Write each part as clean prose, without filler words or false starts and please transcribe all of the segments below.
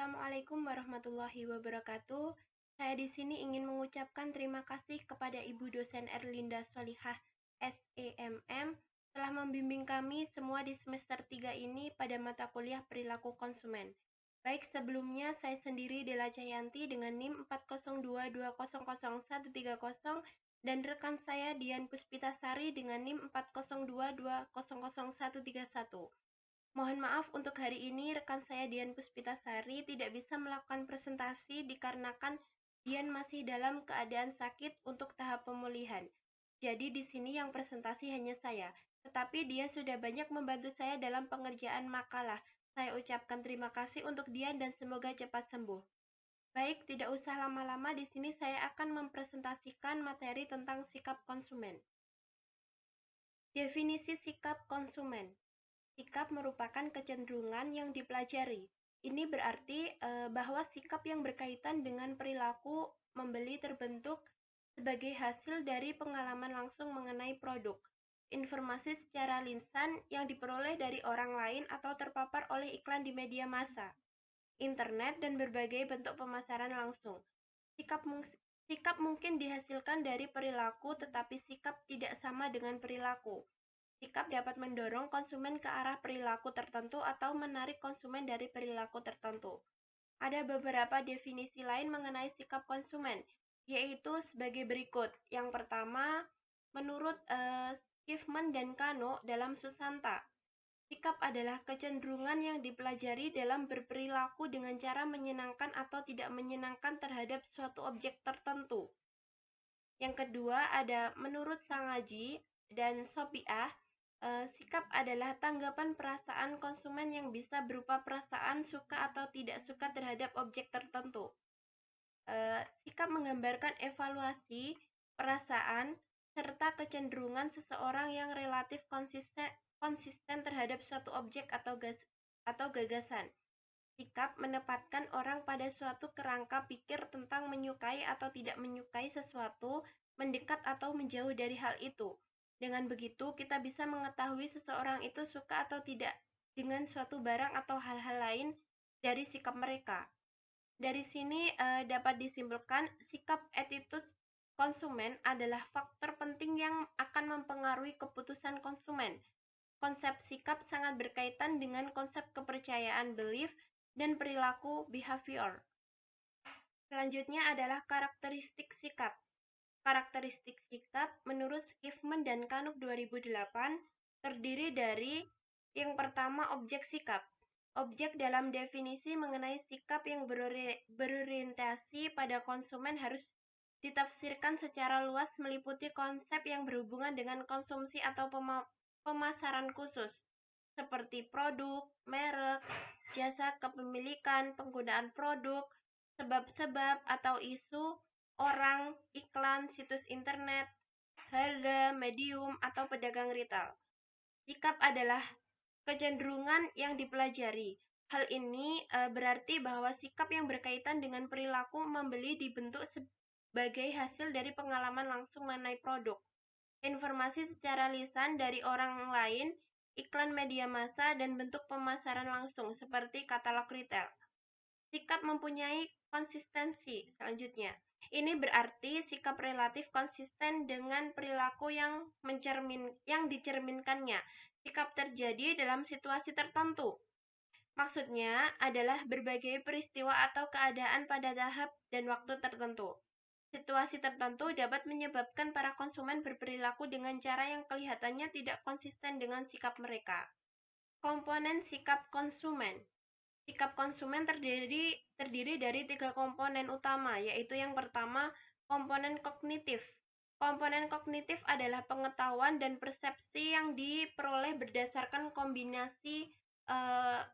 Assalamualaikum warahmatullahi wabarakatuh. Saya di sini ingin mengucapkan terima kasih kepada Ibu dosen Erlinda Solihah SEMM telah membimbing kami semua di semester 3 ini pada mata kuliah perilaku konsumen. Baik, sebelumnya saya sendiri Dela Cahyanti dengan NIM 402200130 dan rekan saya Dian Puspitasari dengan NIM 402200131. Mohon maaf untuk hari ini rekan saya Dian Puspitasari tidak bisa melakukan presentasi dikarenakan Dian masih dalam keadaan sakit untuk tahap pemulihan. Jadi di sini yang presentasi hanya saya, tetapi dia sudah banyak membantu saya dalam pengerjaan makalah. Saya ucapkan terima kasih untuk Dian dan semoga cepat sembuh. Baik, tidak usah lama-lama, di sini saya akan mempresentasikan materi tentang sikap konsumen. Definisi sikap konsumen. Sikap merupakan kecenderungan yang dipelajari. Ini berarti bahwa sikap yang berkaitan dengan perilaku membeli terbentuk sebagai hasil dari pengalaman langsung mengenai produk, informasi secara lisan yang diperoleh dari orang lain atau terpapar oleh iklan di media massa, internet, dan berbagai bentuk pemasaran langsung. Sikap mungkin dihasilkan dari perilaku, tetapi sikap tidak sama dengan perilaku. Sikap dapat mendorong konsumen ke arah perilaku tertentu atau menarik konsumen dari perilaku tertentu. Ada beberapa definisi lain mengenai sikap konsumen, yaitu sebagai berikut. Yang pertama, menurut Schiffman dan Kano dalam Susanta, sikap adalah kecenderungan yang dipelajari dalam berperilaku dengan cara menyenangkan atau tidak menyenangkan terhadap suatu objek tertentu. Yang kedua, ada menurut Sangaji dan Sopiah, sikap adalah tanggapan perasaan konsumen yang bisa berupa perasaan suka atau tidak suka terhadap objek tertentu. Sikap menggambarkan evaluasi, perasaan, serta kecenderungan seseorang yang relatif konsisten terhadap suatu objek atau gagasan. Sikap menempatkan orang pada suatu kerangka pikir tentang menyukai atau tidak menyukai sesuatu, mendekat atau menjauh dari hal itu. Dengan begitu, kita bisa mengetahui seseorang itu suka atau tidak dengan suatu barang atau hal-hal lain dari sikap mereka. Dari sini dapat disimpulkan sikap attitude konsumen adalah faktor penting yang akan mempengaruhi keputusan konsumen. Konsep sikap sangat berkaitan dengan konsep kepercayaan belief dan perilaku behavior. Selanjutnya adalah karakteristik sikap. Karakteristik sikap menurut Schiffman dan Kanuk 2008 terdiri dari yang pertama objek sikap. Objek dalam definisi mengenai sikap yang berorientasi pada konsumen harus ditafsirkan secara luas meliputi konsep yang berhubungan dengan konsumsi atau pemasaran khusus, seperti produk, merek, jasa kepemilikan, penggunaan produk, sebab-sebab atau isu, orang, iklan, situs internet, harga, medium, atau pedagang retail. Sikap adalah kecenderungan yang dipelajari. Hal ini berarti bahwa sikap yang berkaitan dengan perilaku membeli dibentuk sebagai hasil dari pengalaman langsung mengenai produk, informasi secara lisan dari orang lain, iklan media massa, dan bentuk pemasaran langsung seperti katalog retail. Sikap mempunyai konsistensi. Selanjutnya, ini berarti sikap relatif konsisten dengan perilaku yang dicerminkannya. Sikap terjadi dalam situasi tertentu. Maksudnya adalah berbagai peristiwa atau keadaan pada tahap dan waktu tertentu. Situasi tertentu dapat menyebabkan para konsumen berperilaku dengan cara yang kelihatannya tidak konsisten dengan sikap mereka. Komponen sikap konsumen. Sikap konsumen terdiri dari 3 komponen utama, yaitu yang pertama, komponen kognitif. Komponen kognitif adalah pengetahuan dan persepsi yang diperoleh berdasarkan kombinasi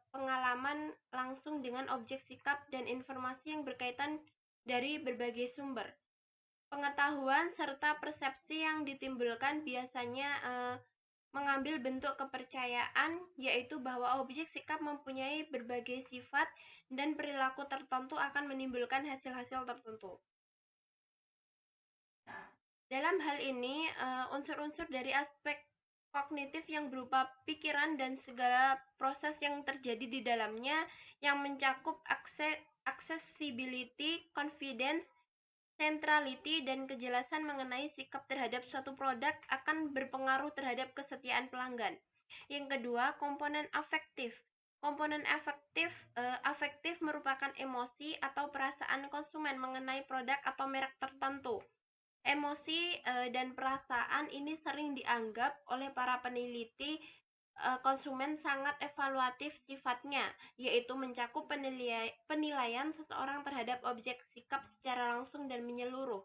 pengalaman langsung dengan objek sikap dan informasi yang berkaitan dari berbagai sumber. Pengetahuan serta persepsi yang ditimbulkan biasanya mengambil bentuk kepercayaan, yaitu bahwa objek sikap mempunyai berbagai sifat dan perilaku tertentu akan menimbulkan hasil-hasil tertentu. Dalam hal ini, unsur-unsur dari aspek kognitif yang berupa pikiran dan segala proses yang terjadi di dalamnya yang mencakup aksi accessibility, confidence, centrality, dan kejelasan mengenai sikap terhadap suatu produk akan berpengaruh terhadap kesetiaan pelanggan. Yang kedua, komponen afektif. Komponen afektif merupakan emosi atau perasaan konsumen mengenai produk atau merek tertentu. Emosi dan perasaan ini sering dianggap oleh para peneliti konsumen sangat evaluatif sifatnya, yaitu mencakup penilaian seseorang terhadap objek sikap secara langsung dan menyeluruh.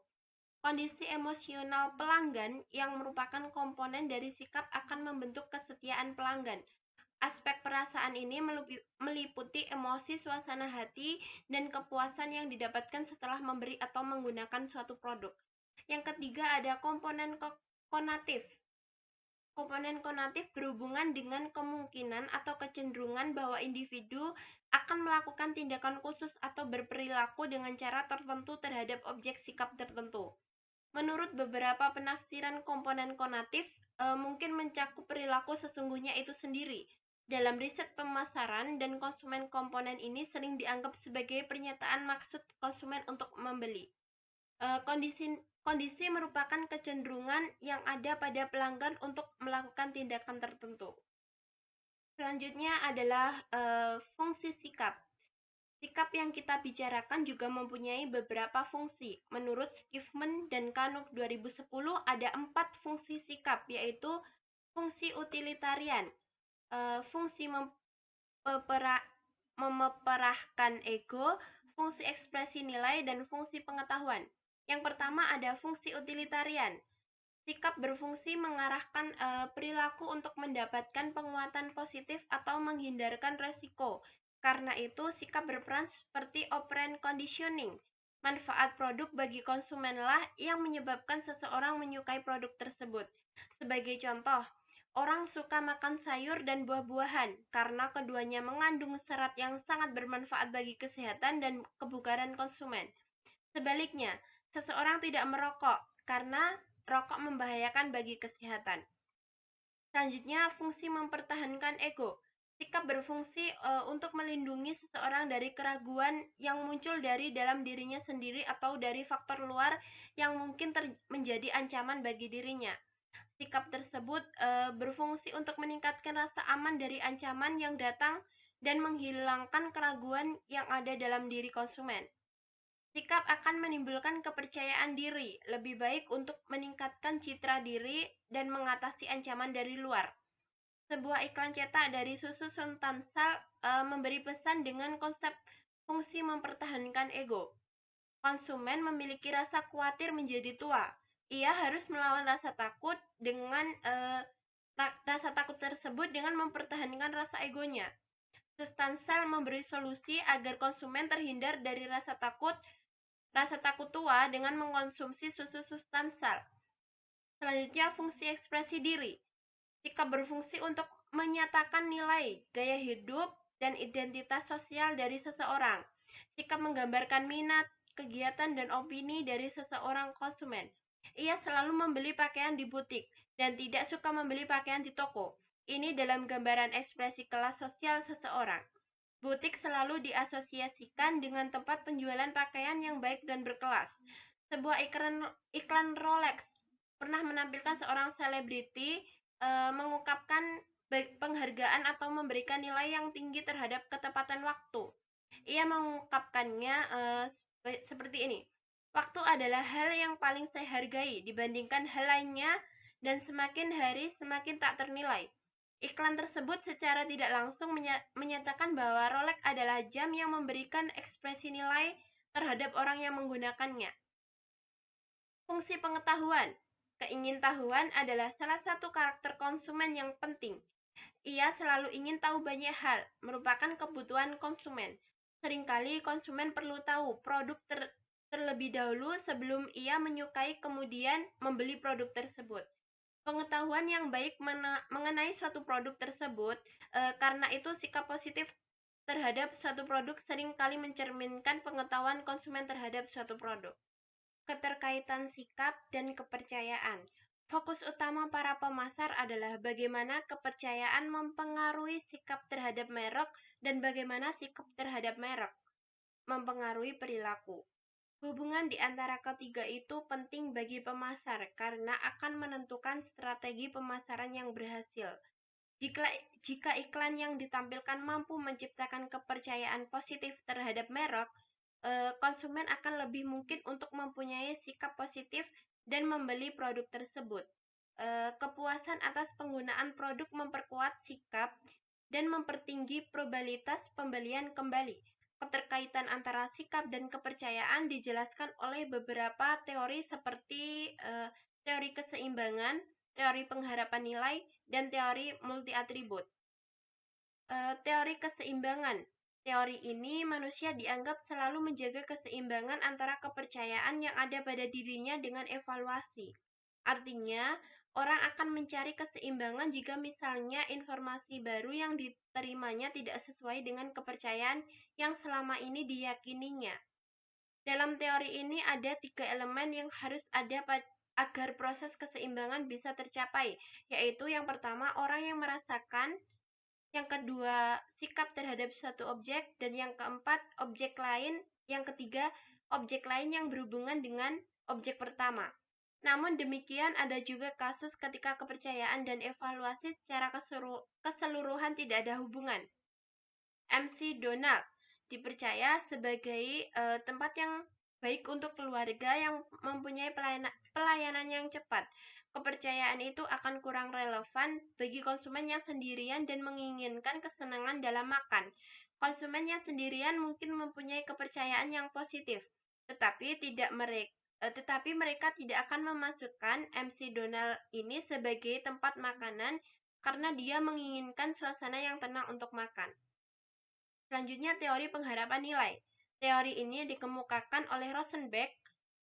Kondisi emosional pelanggan yang merupakan komponen dari sikap akan membentuk kesetiaan pelanggan. Aspek perasaan ini meliputi emosi, suasana hati, dan kepuasan yang didapatkan setelah memberi atau menggunakan suatu produk. Yang ketiga ada komponen konatif. Komponen konatif berhubungan dengan kemungkinan atau kecenderungan bahwa individu akan melakukan tindakan khusus atau berperilaku dengan cara tertentu terhadap objek sikap tertentu. Menurut beberapa penafsiran komponen konatif, mungkin mencakup perilaku sesungguhnya itu sendiri. Dalam riset pemasaran dan konsumen, komponen ini sering dianggap sebagai pernyataan maksud konsumen untuk membeli. Kondisi merupakan kecenderungan yang ada pada pelanggan untuk melakukan tindakan tertentu. Selanjutnya adalah fungsi sikap. Sikap yang kita bicarakan juga mempunyai beberapa fungsi. Menurut Schiffman dan Canuck 2010 ada 4 fungsi sikap, yaitu fungsi utilitarian, fungsi memeperahkan ego, fungsi ekspresi nilai, dan fungsi pengetahuan. Yang pertama ada fungsi utilitarian. Sikap berfungsi mengarahkan perilaku untuk mendapatkan penguatan positif atau menghindarkan resiko. Karena itu, sikap berperan seperti operant conditioning. Manfaat produk bagi konsumenlah yang menyebabkan seseorang menyukai produk tersebut. Sebagai contoh, orang suka makan sayur dan buah-buahan karena keduanya mengandung serat yang sangat bermanfaat bagi kesehatan dan kebugaran konsumen. Sebaliknya, seseorang tidak merokok karena rokok membahayakan bagi kesehatan. Selanjutnya, fungsi mempertahankan ego. Sikap berfungsi untuk melindungi seseorang dari keraguan yang muncul dari dalam dirinya sendiri atau dari faktor luar yang mungkin menjadi ancaman bagi dirinya. Sikap tersebut berfungsi untuk meningkatkan rasa aman dari ancaman yang datang dan menghilangkan keraguan yang ada dalam diri konsumen. Sikap akan menimbulkan kepercayaan diri, lebih baik untuk meningkatkan citra diri dan mengatasi ancaman dari luar. Sebuah iklan cetak dari susu Suntansal memberi pesan dengan konsep fungsi mempertahankan ego. Konsumen memiliki rasa khawatir menjadi tua. Ia harus melawan rasa takut tersebut dengan mempertahankan rasa egonya. Sustansel memberi solusi agar konsumen terhindar dari rasa takut tua dengan mengkonsumsi susu Sustansel. Selanjutnya, fungsi ekspresi diri. Sikap berfungsi untuk menyatakan nilai, gaya hidup, dan identitas sosial dari seseorang. Sikap menggambarkan minat, kegiatan, dan opini dari seseorang konsumen. Ia selalu membeli pakaian di butik dan tidak suka membeli pakaian di toko. Ini dalam gambaran ekspresi kelas sosial seseorang. Butik selalu diasosiasikan dengan tempat penjualan pakaian yang baik dan berkelas. Sebuah iklan Rolex pernah menampilkan seorang selebriti mengungkapkan penghargaan atau memberikan nilai yang tinggi terhadap ketepatan waktu. Ia mengungkapkannya seperti ini. Waktu adalah hal yang paling saya hargai dibandingkan hal lainnya dan semakin hari semakin tak ternilai. Iklan tersebut secara tidak langsung menyatakan bahwa Rolex adalah jam yang memberikan ekspresi nilai terhadap orang yang menggunakannya. Fungsi pengetahuan. Keingintahuan adalah salah satu karakter konsumen yang penting. Ia selalu ingin tahu banyak hal, merupakan kebutuhan konsumen. Seringkali konsumen perlu tahu produk terlebih dahulu sebelum ia menyukai kemudian membeli produk tersebut. Pengetahuan yang baik mengenai suatu produk tersebut, karena itu sikap positif terhadap suatu produk seringkali mencerminkan pengetahuan konsumen terhadap suatu produk. Keterkaitan sikap dan kepercayaan. Fokus utama para pemasar adalah bagaimana kepercayaan mempengaruhi sikap terhadap merek dan bagaimana sikap terhadap merek. mempengaruhi perilaku. Hubungan di antara ketiga itu penting bagi pemasar karena akan menentukan strategi pemasaran yang berhasil. Jika, jika iklan yang ditampilkan mampu menciptakan kepercayaan positif terhadap merek, konsumen akan lebih mungkin untuk mempunyai sikap positif dan membeli produk tersebut. Kepuasan atas penggunaan produk memperkuat sikap dan mempertinggi probabilitas pembelian kembali. Keterkaitan antara sikap dan kepercayaan dijelaskan oleh beberapa teori seperti teori keseimbangan, teori pengharapan nilai, dan teori multi-atribut. Teori keseimbangan. Teori ini manusia dianggap selalu menjaga keseimbangan antara kepercayaan yang ada pada dirinya dengan evaluasi. Artinya, orang akan mencari keseimbangan jika misalnya informasi baru yang diterimanya tidak sesuai dengan kepercayaan yang selama ini diyakininya. Dalam teori ini ada 3 elemen yang harus ada agar proses keseimbangan bisa tercapai, yaitu yang pertama orang yang merasakan, yang kedua sikap terhadap suatu objek, dan yang keempat objek lain, yang ketiga objek lain yang berhubungan dengan objek pertama. Namun demikian ada juga kasus ketika kepercayaan dan evaluasi secara keseluruhan tidak ada hubungan. MC Donald dipercaya sebagai tempat yang baik untuk keluarga yang mempunyai pelayanan yang cepat. Kepercayaan itu akan kurang relevan bagi konsumen yang sendirian dan menginginkan kesenangan dalam makan. Konsumen yang sendirian mungkin mempunyai kepercayaan yang positif, tetapi mereka tidak akan memasukkan MC Donald ini sebagai tempat makanan karena dia menginginkan suasana yang tenang untuk makan. Selanjutnya, teori pengharapan nilai. Teori ini dikemukakan oleh Rosenberg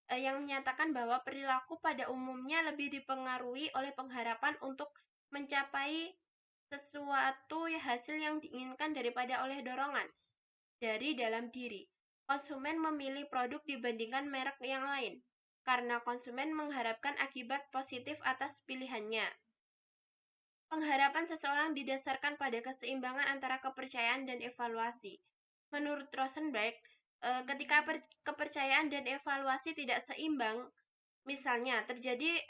yang menyatakan bahwa perilaku pada umumnya lebih dipengaruhi oleh pengharapan untuk mencapai sesuatu hasil yang diinginkan daripada oleh dorongan dari dalam diri. Konsumen memilih produk dibandingkan merek yang lain, karena konsumen mengharapkan akibat positif atas pilihannya. Pengharapan seseorang didasarkan pada keseimbangan antara kepercayaan dan evaluasi. Menurut Rosenberg, ketika kepercayaan dan evaluasi tidak seimbang, misalnya terjadi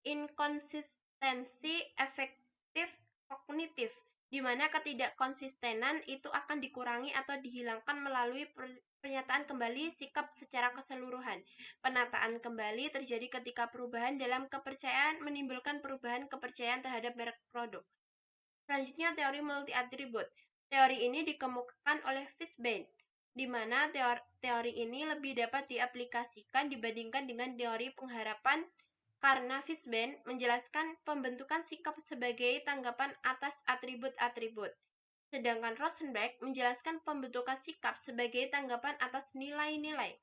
inkonsistensi efektif kognitif, di mana ketidakkonsistenan itu akan dikurangi atau dihilangkan melalui pernyataan kembali sikap secara keseluruhan. Penataan kembali terjadi ketika perubahan dalam kepercayaan menimbulkan perubahan kepercayaan terhadap merek produk. Selanjutnya, teori multi-atribut. Teori ini dikemukakan oleh Fishbein, di mana teori ini lebih dapat diaplikasikan dibandingkan dengan teori pengharapan karena Fishbein menjelaskan pembentukan sikap sebagai tanggapan atas atribut-atribut, sedangkan Rosenberg menjelaskan pembentukan sikap sebagai tanggapan atas nilai-nilai.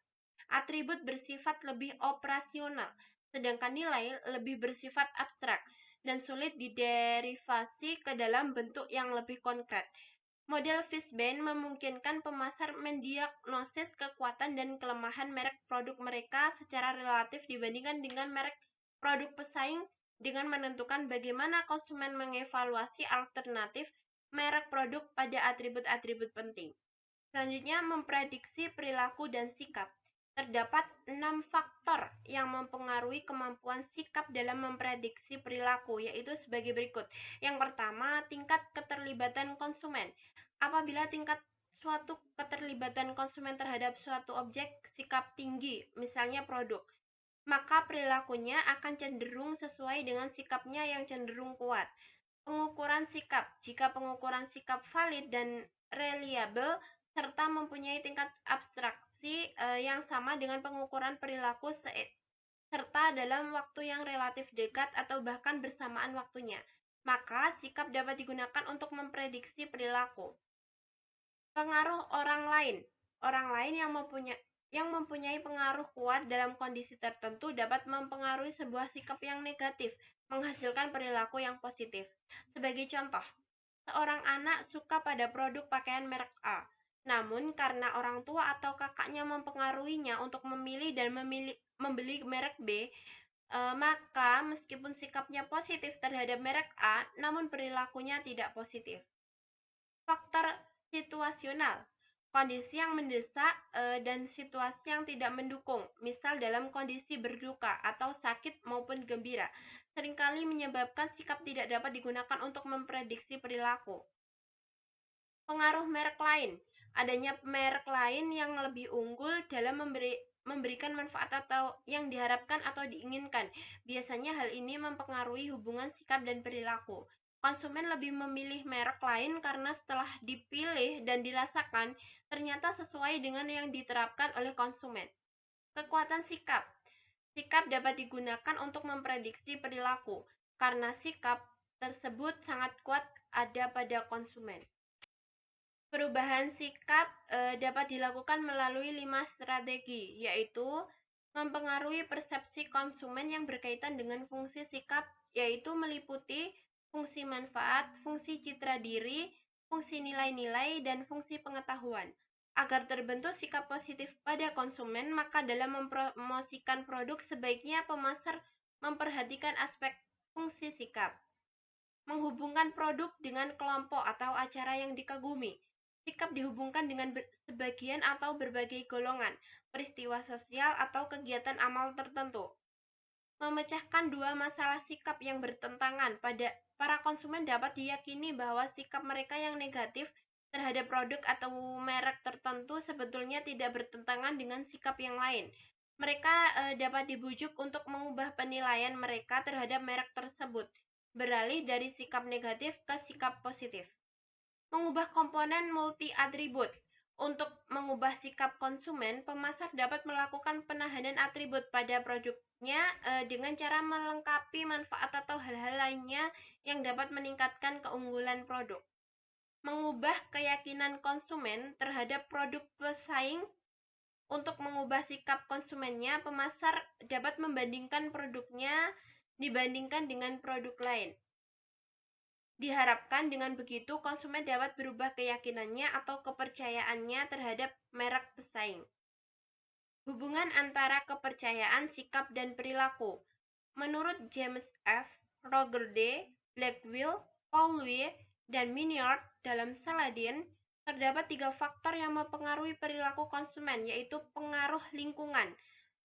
Atribut bersifat lebih operasional, sedangkan nilai lebih bersifat abstrak dan sulit diderivasi ke dalam bentuk yang lebih konkret. Model Fishbein memungkinkan pemasar mendiagnosis kekuatan dan kelemahan merek produk mereka secara relatif dibandingkan dengan merek produk pesaing dengan menentukan bagaimana konsumen mengevaluasi alternatif merek produk pada atribut-atribut penting. Selanjutnya, memprediksi perilaku dan sikap. Terdapat 6 faktor yang mempengaruhi kemampuan sikap dalam memprediksi perilaku, yaitu sebagai berikut. Yang pertama, tingkat keterlibatan konsumen. Apabila tingkat suatu keterlibatan konsumen terhadap suatu objek sikap tinggi, misalnya produk, maka perilakunya akan cenderung sesuai dengan sikapnya yang cenderung kuat. Pengukuran sikap. Jika pengukuran sikap valid dan reliable, serta mempunyai tingkat abstraksi yang sama dengan pengukuran perilaku serta dalam waktu yang relatif dekat atau bahkan bersamaan waktunya, maka sikap dapat digunakan untuk memprediksi perilaku. Pengaruh orang lain. Orang lain yang mempunyai pengaruh kuat dalam kondisi tertentu dapat mempengaruhi sebuah sikap yang negatif, menghasilkan perilaku yang positif. Sebagai contoh, seorang anak suka pada produk pakaian merek A. Namun karena orang tua atau kakaknya mempengaruhinya untuk memilih dan membeli merek B, maka meskipun sikapnya positif terhadap merek A, namun perilakunya tidak positif. Faktor situasional. kondisi yang mendesak, dan situasi yang tidak mendukung, misal dalam kondisi berduka atau sakit maupun gembira, seringkali menyebabkan sikap tidak dapat digunakan untuk memprediksi perilaku. Pengaruh merek lain. Adanya merek lain yang lebih unggul dalam memberikan manfaat atau yang diharapkan atau diinginkan. Biasanya hal ini mempengaruhi hubungan sikap dan perilaku. Konsumen lebih memilih merek lain karena setelah dipilih dan dirasakan, ternyata sesuai dengan yang diterapkan oleh konsumen. Kekuatan sikap. Sikap dapat digunakan untuk memprediksi perilaku, karena sikap tersebut sangat kuat ada pada konsumen. Perubahan sikap dapat dilakukan melalui 5 strategi, yaitu mempengaruhi persepsi konsumen yang berkaitan dengan fungsi sikap, yaitu meliputi fungsi manfaat, fungsi citra diri, fungsi nilai-nilai, dan fungsi pengetahuan. Agar terbentuk sikap positif pada konsumen, maka dalam mempromosikan produk sebaiknya pemasar memperhatikan aspek fungsi sikap. Menghubungkan produk dengan kelompok atau acara yang dikagumi. Sikap dihubungkan dengan sebagian atau berbagai golongan, peristiwa sosial atau kegiatan amal tertentu. Memecahkan dua masalah sikap yang bertentangan. Pada para konsumen dapat diyakini bahwa sikap mereka yang negatif terhadap produk atau merek tertentu sebetulnya tidak bertentangan dengan sikap yang lain. Mereka dapat dibujuk untuk mengubah penilaian mereka terhadap merek tersebut, beralih dari sikap negatif ke sikap positif. Mengubah komponen multi-atribut. Untuk mengubah sikap konsumen, pemasar dapat melakukan penahanan atribut pada produknya dengan cara melengkapi manfaat atau hal-hal lainnya yang dapat meningkatkan keunggulan produk. Mengubah keyakinan konsumen terhadap produk pesaing. Untuk mengubah sikap konsumennya, pemasar dapat membandingkan produknya dibandingkan dengan produk lain. Diharapkan dengan begitu konsumen dapat berubah keyakinannya atau kepercayaannya terhadap merek pesaing. Hubungan antara kepercayaan, sikap, dan perilaku. Menurut James F. Roger D. Blackwell, Paul W. dan Minyard dalam Saladin, terdapat 3 faktor yang mempengaruhi perilaku konsumen, yaitu pengaruh lingkungan,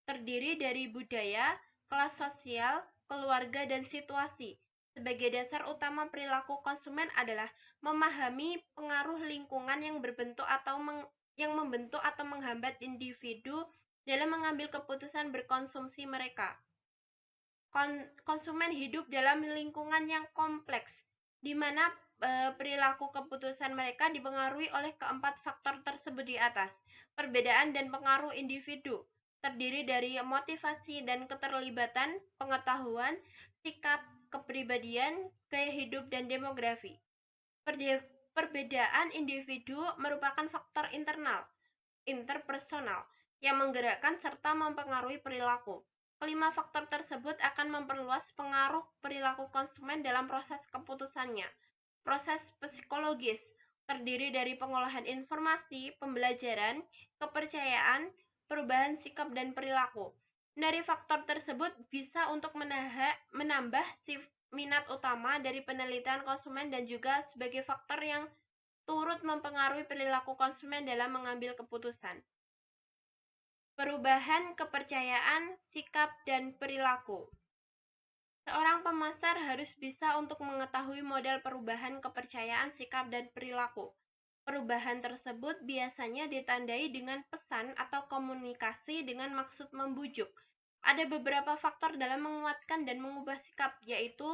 terdiri dari budaya, kelas sosial, keluarga, dan situasi. Sebagai dasar utama perilaku konsumen adalah memahami pengaruh lingkungan yang membentuk atau menghambat individu dalam mengambil keputusan berkonsumsi mereka. Konsumen hidup dalam lingkungan yang kompleks, di mana perilaku keputusan mereka dipengaruhi oleh keempat faktor tersebut di atas. Perbedaan dan pengaruh individu terdiri dari motivasi dan keterlibatan, pengetahuan, sikap, kepribadian, gaya hidup, dan demografi. Perbedaan individu merupakan faktor internal, interpersonal, yang menggerakkan serta mempengaruhi perilaku. Kelima faktor tersebut akan memperluas pengaruh perilaku konsumen dalam proses keputusannya. Proses psikologis terdiri dari pengolahan informasi, pembelajaran, kepercayaan, perubahan sikap, dan perilaku. Dari faktor tersebut bisa untuk menambah minat utama dari penelitian konsumen dan juga sebagai faktor yang turut mempengaruhi perilaku konsumen dalam mengambil keputusan. Perubahan kepercayaan, sikap, dan perilaku. Seorang pemasar harus bisa untuk mengetahui model perubahan kepercayaan, sikap, dan perilaku. Perubahan tersebut biasanya ditandai dengan pesan atau komunikasi dengan maksud membujuk. Ada beberapa faktor dalam menguatkan dan mengubah sikap, yaitu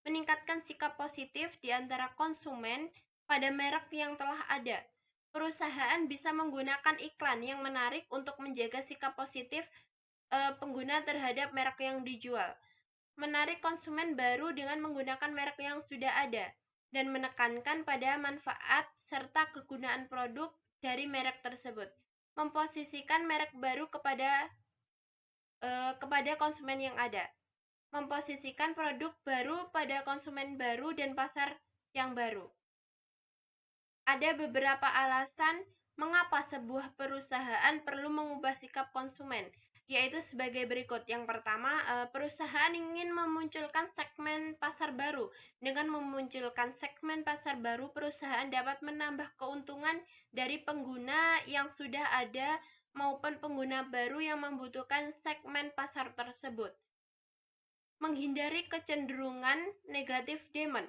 meningkatkan sikap positif di antara konsumen pada merek yang telah ada. Perusahaan bisa menggunakan iklan yang menarik untuk menjaga sikap positif pengguna terhadap merek yang dijual. Menarik konsumen baru dengan menggunakan merek yang sudah ada, dan menekankan pada manfaat serta kegunaan produk dari merek tersebut. Memposisikan merek baru kepada konsumen yang ada. Memposisikan produk baru pada konsumen baru dan pasar yang baru. Ada beberapa alasan mengapa sebuah perusahaan perlu mengubah sikap konsumen. yaitu sebagai berikut. Yang pertama, perusahaan ingin memunculkan segmen pasar baru. Dengan memunculkan segmen pasar baru, perusahaan dapat menambah keuntungan dari pengguna yang sudah ada maupun pengguna baru yang membutuhkan segmen pasar tersebut. Menghindari kecenderungan negatif demand.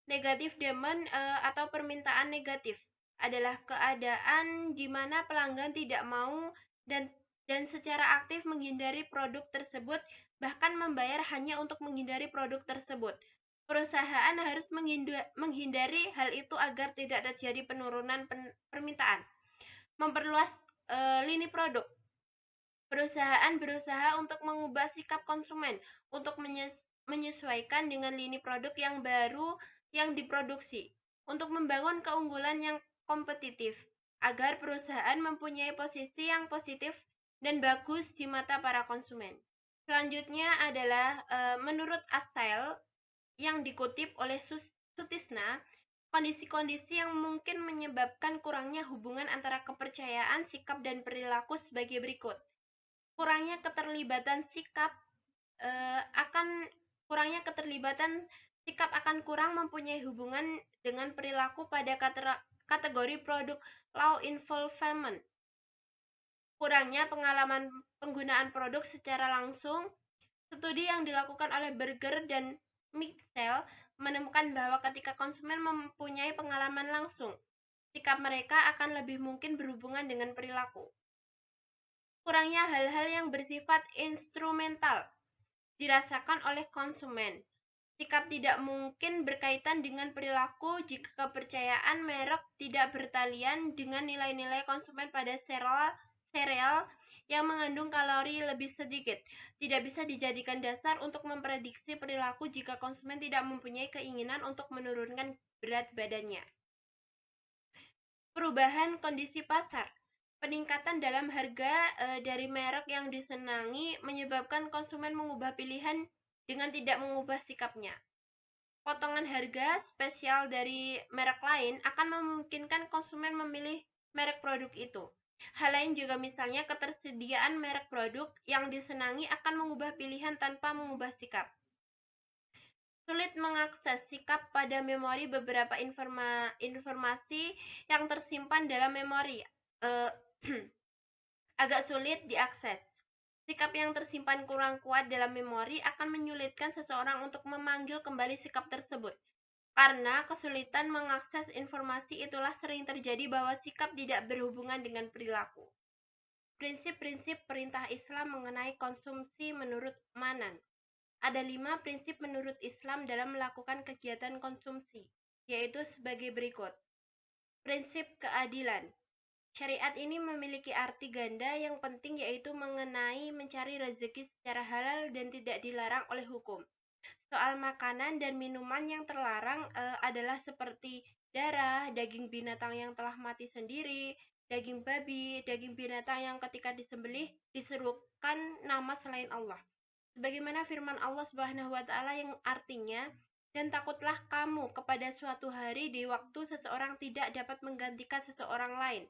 Negatif demand atau permintaan negatif adalah keadaan di mana pelanggan tidak mau dan secara aktif menghindari produk tersebut, bahkan membayar hanya untuk menghindari produk tersebut. Perusahaan harus menghindari hal itu agar tidak terjadi penurunan permintaan. Memperluas lini produk. Perusahaan berusaha untuk mengubah sikap konsumen untuk menyesuaikan dengan lini produk yang baru yang diproduksi, untuk membangun keunggulan yang kompetitif, agar perusahaan mempunyai posisi yang positif dan bagus di mata para konsumen. Selanjutnya adalah menurut Asail yang dikutip oleh Sutisna, kondisi-kondisi yang mungkin menyebabkan kurangnya hubungan antara kepercayaan, sikap, dan perilaku sebagai berikut. Kurangnya keterlibatan sikap akan kurang mempunyai hubungan dengan perilaku pada kategori produk low involvement. Kurangnya pengalaman penggunaan produk secara langsung. Studi yang dilakukan oleh Berger dan Mitchell menemukan bahwa ketika konsumen mempunyai pengalaman langsung, sikap mereka akan lebih mungkin berhubungan dengan perilaku. Kurangnya hal-hal yang bersifat instrumental dirasakan oleh konsumen. Sikap tidak mungkin berkaitan dengan perilaku jika kepercayaan merek tidak bertalian dengan nilai-nilai konsumen pada sereal yang mengandung kalori lebih sedikit. Tidak bisa dijadikan dasar untuk memprediksi perilaku jika konsumen tidak mempunyai keinginan untuk menurunkan berat badannya. Perubahan kondisi pasar. Peningkatan dalam harga dari merek yang disenangi menyebabkan konsumen mengubah pilihan dengan tidak mengubah sikapnya. Potongan harga spesial dari merek lain akan memungkinkan konsumen memilih merek produk itu. Hal lain juga misalnya ketersediaan merek produk yang disenangi akan mengubah pilihan tanpa mengubah sikap. Sulit mengakses sikap pada memori. Beberapa informasi yang tersimpan dalam memori agak sulit diakses. Sikap yang tersimpan kurang kuat dalam memori akan menyulitkan seseorang untuk memanggil kembali sikap tersebut. Karena kesulitan mengakses informasi itulah sering terjadi bahwa sikap tidak berhubungan dengan perilaku. Prinsip-prinsip perintah Islam mengenai konsumsi menurut Manan. Ada 5 prinsip menurut Islam dalam melakukan kegiatan konsumsi, yaitu sebagai berikut. Prinsip keadilan. Syariat ini memiliki arti ganda yang penting, yaitu mengenai mencari rezeki secara halal dan tidak dilarang oleh hukum. Soal makanan dan minuman yang terlarang adalah seperti darah, daging binatang yang telah mati sendiri, daging babi, daging binatang yang ketika disembelih diserukan nama selain Allah. Sebagaimana firman Allah Subhanahu wa taala yang artinya, dan takutlah kamu kepada suatu hari di waktu seseorang tidak dapat menggantikan seseorang lain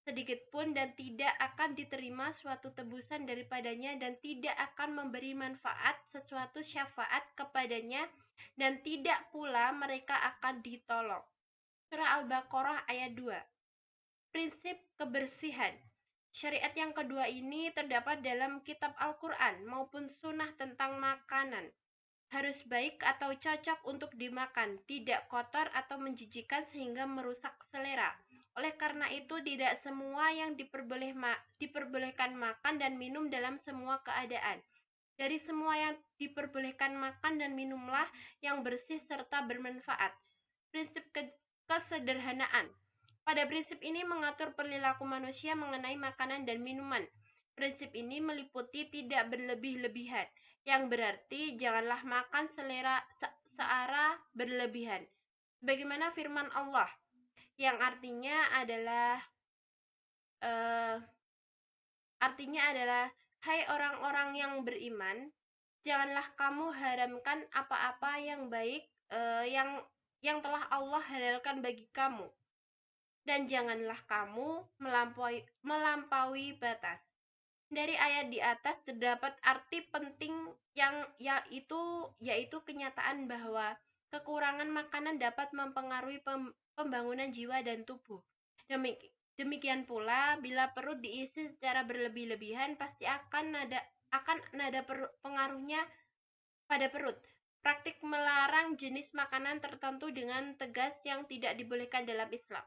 sedikit pun, dan tidak akan diterima suatu tebusan daripadanya, dan tidak akan memberi manfaat sesuatu syafaat kepadanya, dan tidak pula mereka akan ditolong. Surah Al-Baqarah ayat 2. Prinsip kebersihan. Syariat yang kedua ini terdapat dalam kitab Al-Quran maupun sunnah tentang makanan. Harus baik atau cocok untuk dimakan, tidak kotor atau menjijikan sehingga merusak selera. Oleh karena itu, tidak semua yang diperbolehkan makan dan minum dalam semua keadaan. Dari semua yang diperbolehkan makan dan minumlah yang bersih serta bermanfaat. Prinsip kesederhanaan. Pada prinsip ini mengatur perilaku manusia mengenai makanan dan minuman. Prinsip ini meliputi tidak berlebih-lebihan, yang berarti janganlah makan searah berlebihan. Sebagaimana firman Allah, yang artinya adalah hai orang-orang yang beriman, janganlah kamu haramkan apa-apa yang baik yang telah Allah halalkan bagi kamu, dan janganlah kamu melampaui batas. Dari ayat di atas terdapat arti penting yang yaitu kenyataan bahwa kekurangan makanan dapat mempengaruhi pembangunan jiwa dan tubuh. Demikian pula, bila perut diisi secara berlebih-lebihan, pasti akan nada pengaruhnya pada perut. Praktik melarang jenis makanan tertentu dengan tegas yang tidak dibolehkan dalam Islam.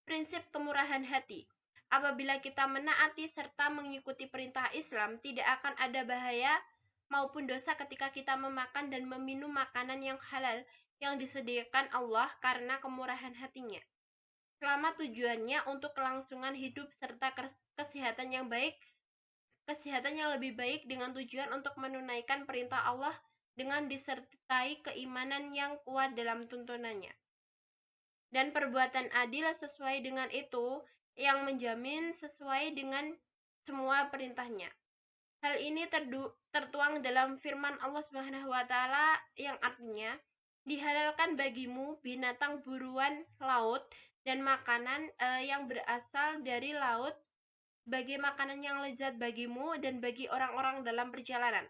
Prinsip kemurahan hati. Apabila kita menaati serta mengikuti perintah Islam, tidak akan ada bahaya maupun dosa ketika kita memakan dan meminum makanan yang halal yang disediakan Allah karena kemurahan hatinya. Selama tujuannya untuk kelangsungan hidup serta kesehatan yang lebih baik dengan tujuan untuk menunaikan perintah Allah dengan disertai keimanan yang kuat dalam tuntunannya. Dan perbuatan adil sesuai dengan itu yang menjamin sesuai dengan semua perintahnya. Hal ini tertuang dalam firman Allah Subhanahu wa taala yang artinya, dihalalkan bagimu binatang buruan laut dan makanan yang berasal dari laut sebagai makanan yang lezat bagimu dan bagi orang-orang dalam perjalanan.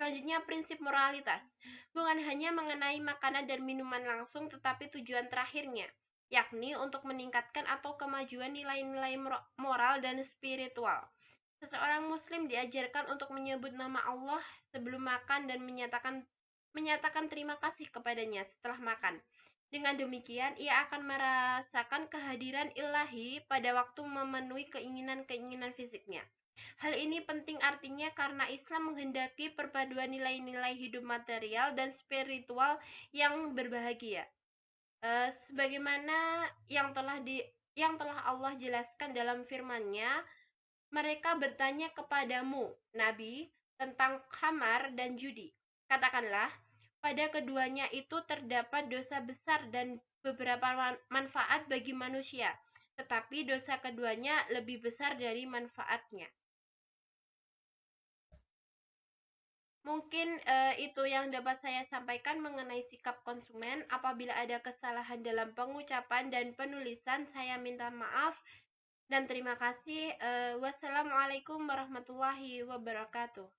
Selanjutnya, prinsip moralitas. Bukan hanya mengenai makanan dan minuman langsung, tetapi tujuan terakhirnya, yakni untuk meningkatkan atau kemajuan nilai-nilai moral dan spiritual. Seseorang muslim diajarkan untuk menyebut nama Allah sebelum makan dan menyatakan terima kasih kepadanya setelah makan. Dengan demikian, ia akan merasakan kehadiran ilahi pada waktu memenuhi keinginan-keinginan fisiknya. Hal ini penting artinya karena Islam menghendaki perpaduan nilai-nilai hidup material dan spiritual yang berbahagia. Sebagaimana yang telah Allah jelaskan dalam firman-Nya, mereka bertanya kepadamu, Nabi, tentang khamar dan judi. Katakanlah, pada keduanya itu terdapat dosa besar dan beberapa manfaat bagi manusia, tetapi dosa keduanya lebih besar dari manfaatnya. Mungkin itu yang dapat saya sampaikan mengenai sikap konsumen. Apabila ada kesalahan dalam pengucapan dan penulisan, saya minta maaf dan terima kasih. Wassalamualaikum warahmatullahi wabarakatuh.